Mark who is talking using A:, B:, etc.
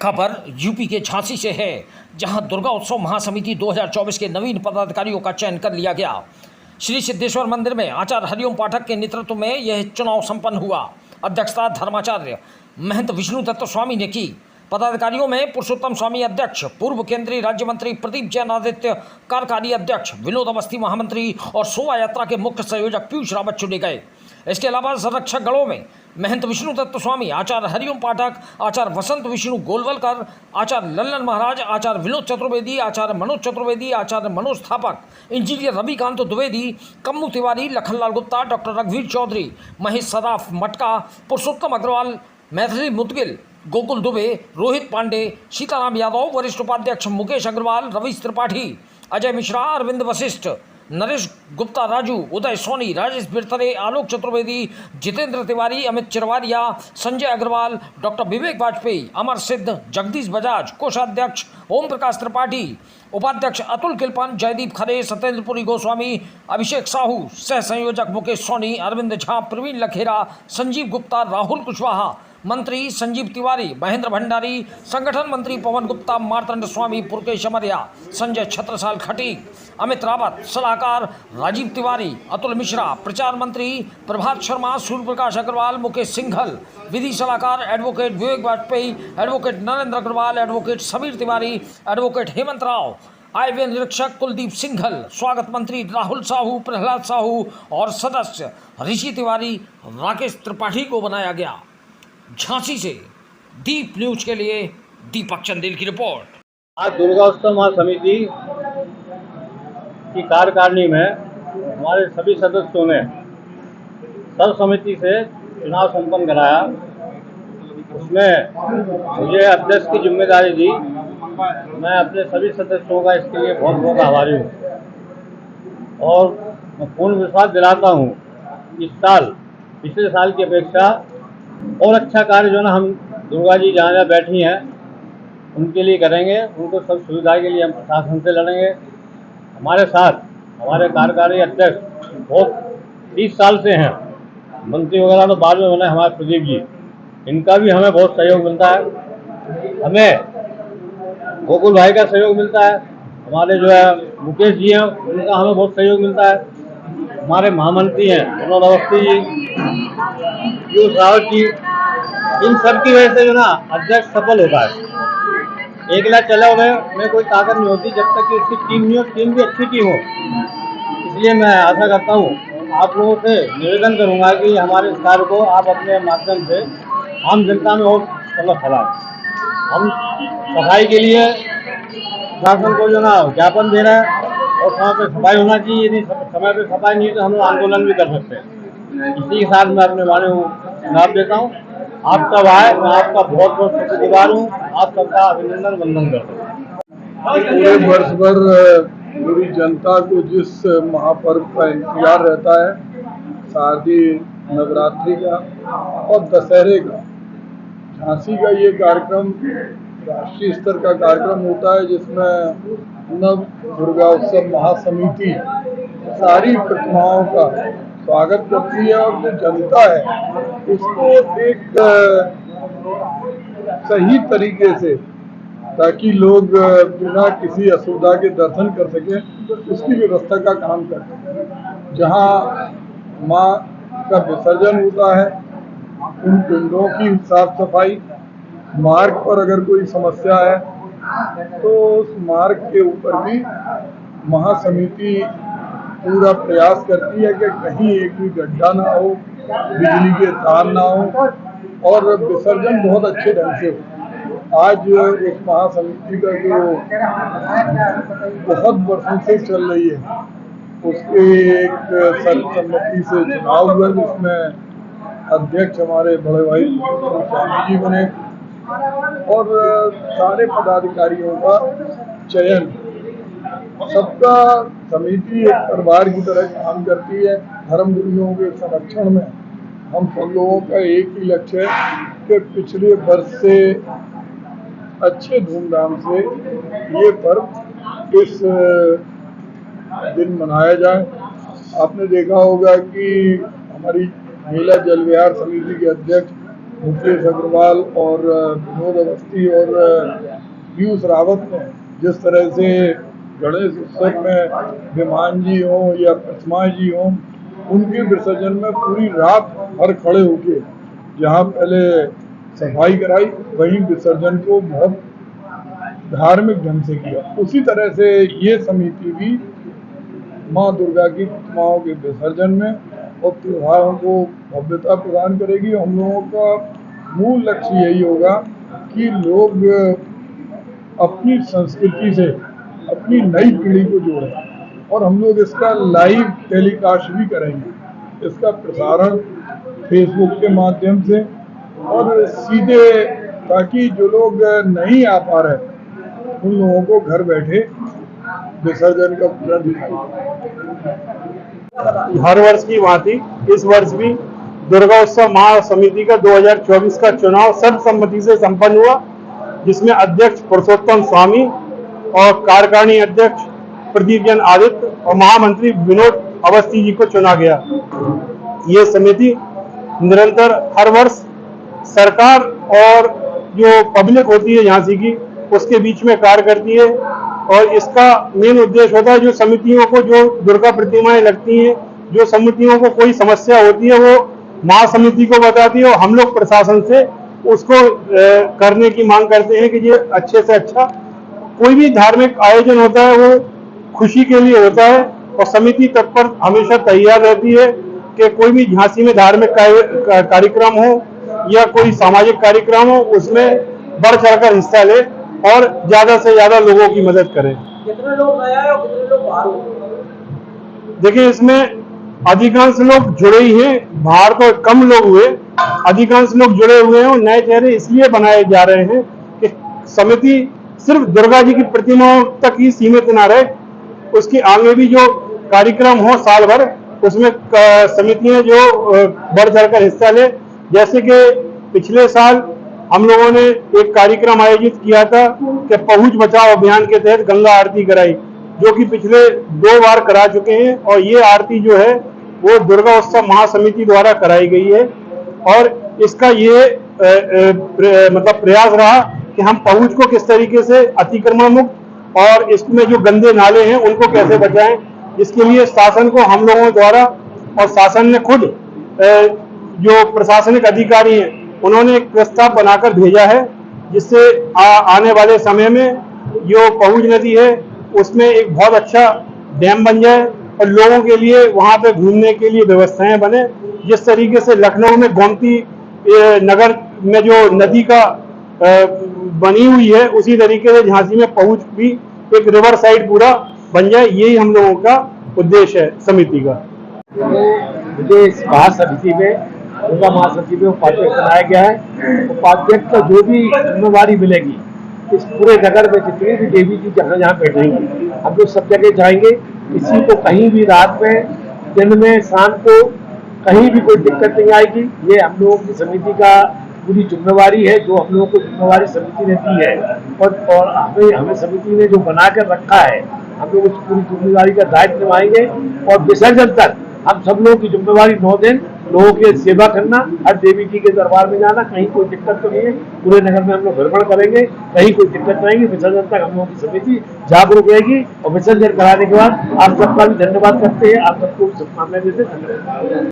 A: खबर यूपी के झांसी से है, जहां दुर्गा उत्सव महासमिति 2024 के नवीन पदाधिकारियों का चयन कर लिया गया। श्री सिद्धेश्वर मंदिर में आचार्य हरिओम पाठक के नेतृत्व में यह चुनाव संपन्न हुआ। अध्यक्षता धर्माचार्य महंत विष्णु दत्त स्वामी ने की। पदाधिकारियों में पुरुषोत्तम स्वामी अध्यक्ष, पूर्व केंद्रीय राज्य मंत्री प्रदीप जैन आदित्य कार्यकारी अध्यक्ष, विनोद अवस्थी महामंत्री और शोभा यात्रा के मुख्य संयोजक पीयूष रावत चुने गए। इसके अलावा संरक्षक गणों में महंत विष्णु दत्त स्वामी, आचार्य हरिओम पाठक, आचार्य वसंत विष्णु गोलवलकर, आचार्य लल्लन महाराज, आचार्य विनोद चतुर्वेदी, आचार्य मनोज चतुर्वेदी, आचार्य मनोज स्थापक, इंजीनियर रविकांत द्विवेदी, कम्मू तिवारी, लखनलाल गुप्ता, डॉक्टर रघुवीर चौधरी, महेश सराफ मटका, पुरुषोत्तम अग्रवाल, मैथिली मुदगिल, गोकुल दुबे, रोहित पांडे, सीताराम यादव, वरिष्ठ उपाध्यक्ष मुकेश अग्रवाल, रवीश त्रिपाठी, अजय मिश्रा, अरविंद वशिष्ठ, नरेश गुप्ता राजू, उदय सोनी, राजेश बिरथरे, आलोक चतुर्वेदी, जितेंद्र तिवारी, अमित चिरवारिया, संजय अग्रवाल, डॉक्टर विवेक वाजपेयी, अमर सिद्ध, जगदीश बजाज, कोषाध्यक्ष ओम प्रकाश त्रिपाठी, उपाध्यक्ष अतुल किलपन, जयदीप खरे, सत्येंद्रपुरी गोस्वामी, अभिषेक साहू, सह संयोजक मुकेश सोनी, अरविंद झा, प्रवीण लखेरा, संजीव गुप्ता, राहुल कुशवाहा, मंत्री संजीव तिवारी, महेंद्र भंडारी, संगठन मंत्री पवन गुप्ता, मार्तंड स्वामी, पुरकेश अमरिया, संजय छत्रसाल खटीक, अमित रावत, सलाहकार राजीव तिवारी, अतुल मिश्रा, प्रचार मंत्री प्रभात शर्मा, सूर्य प्रकाश अग्रवाल, मुकेश सिंघल, विधि सलाहकार advocate Vivek Vajpayee, advocate Narendra Agrawal, advocate Sameer Tiwari, advocate Hemant Rao, आयव्यय निरीक्षक कुलदीप सिंघल, स्वागत मंत्री राहुल साहू, प्रहलाद साहू और सदस्य ऋषि तिवारी, राकेश त्रिपाठी को बनाया गया। झांसी से दीप न्यूज के लिए दीपक चंदेल की रिपोर्ट।
B: आज दुर्गा उत्सव महासमिति की कार्यकारिणी में हमारे सभी सदस्यों ने सर्वसम्मति से चुनाव संपन्न कराया। उसमें मुझे अध्यक्ष की जिम्मेदारी दी। मैं अपने सभी सदस्यों का इसके लिए बहुत बहुत आभारी हूँ और मैं पूर्ण विश्वास दिलाता हूँ इस साल पिछले साल की अपेक्षा और अच्छा कार्य जो ना हम दुर्गा जी जहाँ बैठी हैं उनके लिए करेंगे। उनको सब सुविधा के लिए हम प्रशासन से लड़ेंगे। हमारे साथ हमारे कार्यकारी अध्यक्ष बहुत 30 साल से हैं, मंत्री वगैरह तो बाद में बने हमारे प्रदीप जी, इनका भी हमें बहुत सहयोग मिलता है। हमें गोकुल भाई का सहयोग मिलता है, हमारे जो है मुकेश जी हैं उनका हमें बहुत सहयोग मिलता है, हमारे महामंत्री हैं विनोद अवस्थी जी, पीयूष रावत जी, इन सब की वजह से जो ना अध्यक्ष सफल होता है। अकेला चला हुआ में कोई ताकत नहीं होती जब तक कि उसकी टीम नहीं हो, टीम भी अच्छी टीम हो। इसलिए मैं आशा करता हूँ, आप लोगों से निवेदन करूँगा कि हमारे इस कार्य को आप अपने माध्यम से आम जनता में और मतलब फैलाएं। हम सफाई के लिए शासन को जो ना ज्ञापन दे रहे हैं और समय पर सफाई होना चाहिए। यदि समय पर सफाई नहीं तो हम लोग आंदोलन भी कर सकते हैं। इसी के साथ मैं अपने वाणी को जवाब देता हूँ। आप सब आए, मैं आपका बहुत बहुत शुक्रगुजार हूँ। आप सबका अभिनंदन वंदन करता हूँ।
C: पूरे वर्ष भर पूरी जनता को जिस महापर्व का इंतजार रहता है, शारदीय नवरात्रि का और दशहरे का, झांसी का ये कार्यक्रम राष्ट्रीय स्तर का कार्यक्रम होता है जिसमें नव दुर्गा उत्सव महासमिति सारी प्रतिमाओं का स्वागत करती है और जो जनता है उसको एक सही तरीके से, ताकि लोग बिना किसी असुविधा के दर्शन कर सकें, उसकी व्यवस्था का काम करते हैं। जहां मां का विसर्जन होता है उन पिंडों की साफ सफाई, मार्ग पर अगर कोई समस्या है तो उस मार्ग के ऊपर भी महासमिति पूरा प्रयास करती है कि कहीं एक भी गड्ढा ना हो, बिजली के तार ना हो और विसर्जन बहुत अच्छे ढंग से हो। आज उस महासमिति का जो बहुत वर्षों से चल रही है उसके एक सर्वसम्मति से चुनाव हुआ जिसमें अध्यक्ष हमारे बड़े भाई स्वामी जी बने और सारे पदाधिकारियों का चयन। सबका समिति एक परिवार की तरह काम करती है। धर्म गुरुओं के संरक्षण में हम सब लोगों का एक ही लक्ष्य है कि पिछले वर्ष से अच्छे धूमधाम से ये पर्व इस दिन मनाया जाए। आपने देखा होगा कि हमारी महिला जल विहार समिति के अध्यक्ष मुकेश अग्रवाल और विनोद अवस्थी और पीयूष रावत ने जिस तरह से गणेश उत्सव में विमान जी हों या प्रतिमा जी हों, उनके विसर्जन में पूरी रात भर खड़े होके जहाँ पहले सफाई कराई, वहीं विसर्जन को बहुत धार्मिक ढंग से किया। उसी तरह से ये समिति भी माँ दुर्गा की प्रतिमाओं के विसर्जन में और त्योहारों को भव्यता प्रदान करेगी। हम लोगों का मूल लक्ष्य यही होगा कि लोग अपनी संस्कृति से अपनी नई पीढ़ी को जोड़ें और हम लोग इसका लाइव टेलीकास्ट भी करेंगे, इसका प्रसारण फेसबुक के माध्यम से और सीधे, ताकि जो लोग नहीं आ पा रहे उन लोगों को घर बैठे विसर्जन का पूरा दिखाई।
D: हर वर्ष की भांति इस वर्ष भी दुर्गा उत्सव महासमिति का 2024 का चुनाव सर्वसम्मति से संपन्न हुआ, जिसमें अध्यक्ष पुरुषोत्तम स्वामी और कार्यकारिणी अध्यक्ष प्रदीप जैन आदित्य और महामंत्री विनोद अवस्थी जी को चुना गया। ये समिति निरंतर हर वर्ष सरकार और जो पब्लिक होती है झांसी की, उसके बीच में कार्य करती है और इसका मेन उद्देश्य होता है जो समितियों को जो दुर्गा प्रतिमाएं लगती हैं, जो समितियों को कोई समस्या होती है, वो महासमिति को बताती है और हम लोग प्रशासन से उसको करने की मांग करते हैं कि ये अच्छे से अच्छा कोई भी धार्मिक आयोजन होता है वो खुशी के लिए होता है और समिति तत्पर हमेशा तैयार रहती है कि कोई भी झांसी में धार्मिक कार्यक्रम हो या कोई सामाजिक कार्यक्रम हो, उसमें बढ़ चढ़कर हिस्सा ले और ज्यादा से ज्यादा लोगों की मदद करें।
E: कितने लोग नए आए और कितने लोग बाहर हुए?
D: देखिए, इसमें अधिकांश लोग जुड़े ही हैं, बाहर तो कम लोग हुए, अधिकांश लोग जुड़े हुए हैं और नए चेहरे इसलिए बनाए जा रहे हैं कि समिति सिर्फ दुर्गा जी की प्रतिमाओं तक ही सीमित ना रहे, उसके आगे भी जो कार्यक्रम हो साल भर, उसमें समितियां जो बढ़ चढ़कर हिस्सा ले। जैसे कि पिछले साल हम लोगों ने एक कार्यक्रम आयोजित किया था कि पहुंच बचाओ अभियान के तहत गंगा आरती कराई, जो कि पिछले 2 बार करा चुके हैं और ये आरती जो है वो दुर्गा उत्सव महासमिति द्वारा कराई गई है और इसका ये मतलब प्रयास रहा कि हम पहुंच को किस तरीके से अतिक्रमण मुक्त और इसमें जो गंदे नाले हैं उनको कैसे बचाएं, जिसके लिए शासन को हम लोगों द्वारा और शासन ने खुद जो प्रशासनिक अधिकारी हैं उन्होंने एक प्रस्ताव बनाकर भेजा है, जिससे आने वाले समय में जो पहुंच नदी है उसमें एक बहुत अच्छा डैम बन जाए और लोगों के लिए वहां पे घूमने के लिए व्यवस्थाएं बने। जिस तरीके से लखनऊ में गोमती नगर में जो नदी का बनी हुई है, उसी तरीके से झांसी में पहुंच भी एक रिवर साइड पूरा बन जाए, यही हम लोगों का उद्देश्य है समिति का।
E: मुझे इस महासमिति में दुर्गा महासमिति में उपाध्यक्ष बनाया गया है। उपाध्यक्ष को जो भी जिम्मेवारी मिलेगी, इस पूरे नगर में जितनी भी देवी जी जहाँ जहाँ बैठेंगी, हम लोग सब जगह जाएंगे। किसी को कहीं भी रात में, दिन में, शाम को कहीं भी कोई दिक्कत नहीं आएगी। ये हम लोगों की समिति का पूरी जिम्मेवारी है, जो हम लोगों को जिम्मेवारी समिति ने दी है और हमें समिति ने जो बना कर रखा है, हम लोग उस पूरी जिम्मेवारी का दायित्व निभाएंगे और विसर्जन तक हम सब लोगों की जिम्मेवारी 9 दिन लोगों की सेवा करना, हर देवी जी के दरबार में जाना, कहीं कोई दिक्कत तो नहीं है। पूरे नगर में हम लोग भ्रमण करेंगे, कहीं कोई दिक्कत नहीं आएगी। विसर्जन तक हम लोगों की समिति जागरूक रहेगी और विसर्जन कराने के बाद आप सबका भी धन्यवाद करते हैं, आप सबको शुभकामनाएं देते हैं। धन्यवाद।